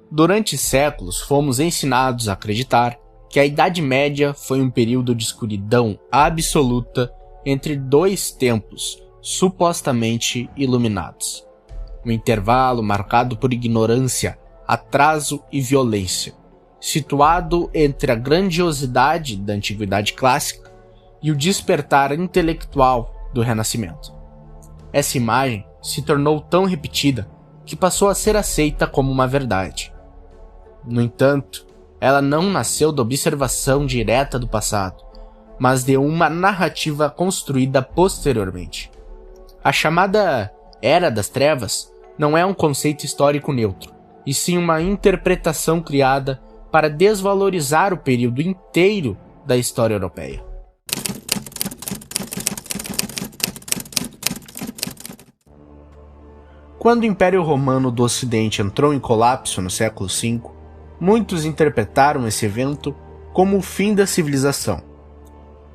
Durante séculos, fomos ensinados a acreditar que a Idade Média foi um período de escuridão absoluta entre dois tempos supostamente iluminados. Um intervalo marcado por ignorância, atraso e violência, situado entre a grandiosidade da Antiguidade Clássica e o despertar intelectual do Renascimento. Essa imagem se tornou tão repetida que passou a ser aceita como uma verdade. No entanto, ela não nasceu da observação direta do passado, mas de uma narrativa construída posteriormente. A chamada Era das Trevas não é um conceito histórico neutro, e sim uma interpretação criada para desvalorizar o período inteiro da história europeia. Quando o Império Romano do Ocidente entrou em colapso no século V, muitos interpretaram esse evento como o fim da civilização.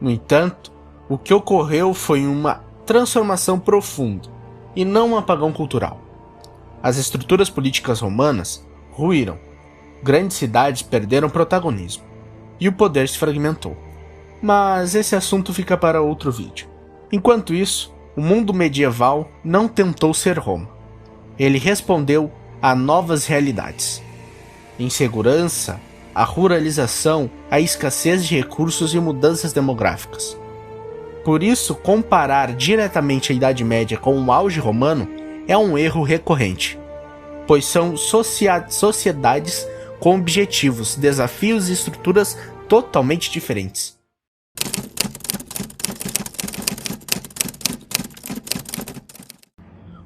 No entanto, o que ocorreu foi uma transformação profunda e não um apagão cultural. As estruturas políticas romanas ruíram, grandes cidades perderam protagonismo e o poder se fragmentou. Mas esse assunto fica para outro vídeo. Enquanto isso, o mundo medieval não tentou ser Roma. Ele respondeu a novas realidades. Insegurança, a ruralização, a escassez de recursos e mudanças demográficas. Por isso, comparar diretamente a Idade Média com o auge romano é um erro recorrente, pois são sociedades com objetivos, desafios e estruturas totalmente diferentes.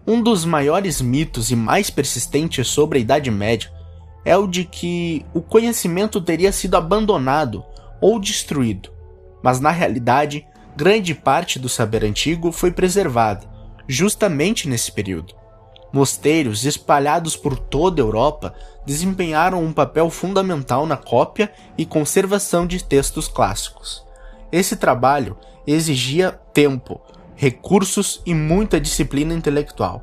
Um dos maiores mitos e mais persistentes sobre a Idade Média é o de que o conhecimento teria sido abandonado ou destruído, mas na realidade, grande parte do saber antigo foi preservada, justamente nesse período. Mosteiros espalhados por toda a Europa desempenharam um papel fundamental na cópia e conservação de textos clássicos. Esse trabalho exigia tempo, recursos e muita disciplina intelectual.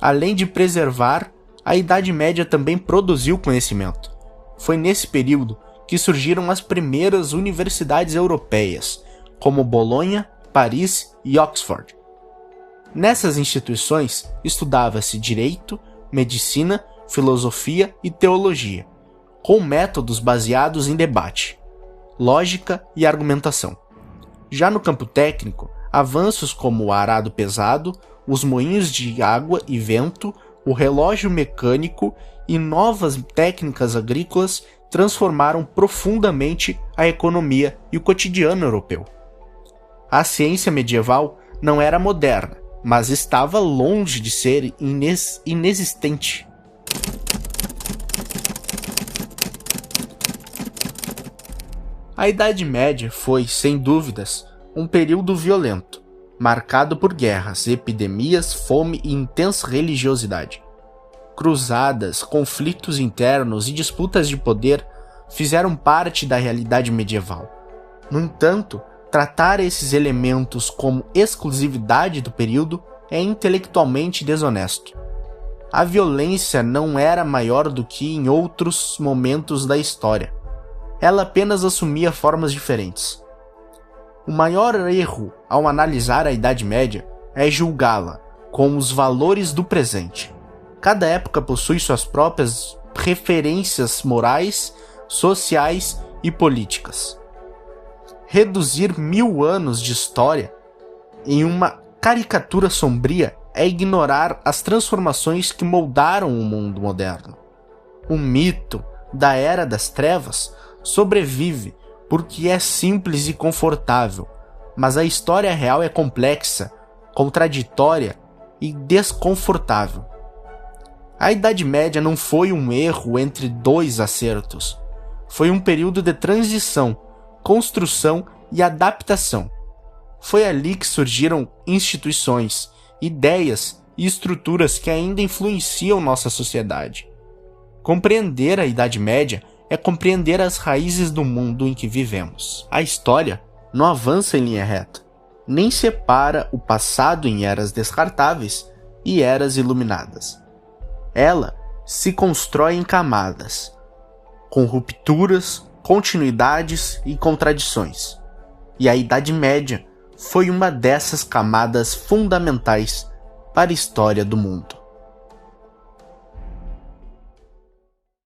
Além de preservar, a Idade Média também produziu conhecimento. Foi nesse período que surgiram as primeiras universidades europeias, como Bolonha, Paris e Oxford. Nessas instituições estudava-se direito, medicina, filosofia e teologia, com métodos baseados em debate, lógica e argumentação. Já no campo técnico, avanços como o arado pesado, os moinhos de água e vento, o relógio mecânico e novas técnicas agrícolas transformaram profundamente a economia e o cotidiano europeu. A ciência medieval não era moderna, mas estava longe de ser inexistente. A Idade Média foi, sem dúvidas, um período violento, marcado por guerras, epidemias, fome e intensa religiosidade. Cruzadas, conflitos internos e disputas de poder fizeram parte da realidade medieval. No entanto, tratar esses elementos como exclusividade do período é intelectualmente desonesto. A violência não era maior do que em outros momentos da história. Ela apenas assumia formas diferentes. O maior erro ao analisar a Idade Média é julgá-la com os valores do presente. Cada época possui suas próprias referências morais, sociais e políticas. Reduzir 1000 anos de história em uma caricatura sombria é ignorar as transformações que moldaram o mundo moderno. O mito da Era das Trevas sobrevive porque é simples e confortável, mas a história real é complexa, contraditória e desconfortável. A Idade Média não foi um erro entre dois acertos. Foi um período de transição, construção e adaptação. Foi ali que surgiram instituições, ideias e estruturas que ainda influenciam nossa sociedade. Compreender a Idade Média é compreender as raízes do mundo em que vivemos. A história não avança em linha reta, nem separa o passado em eras descartáveis e eras iluminadas. Ela se constrói em camadas, com rupturas, continuidades e contradições. E a Idade Média foi uma dessas camadas fundamentais para a história do mundo.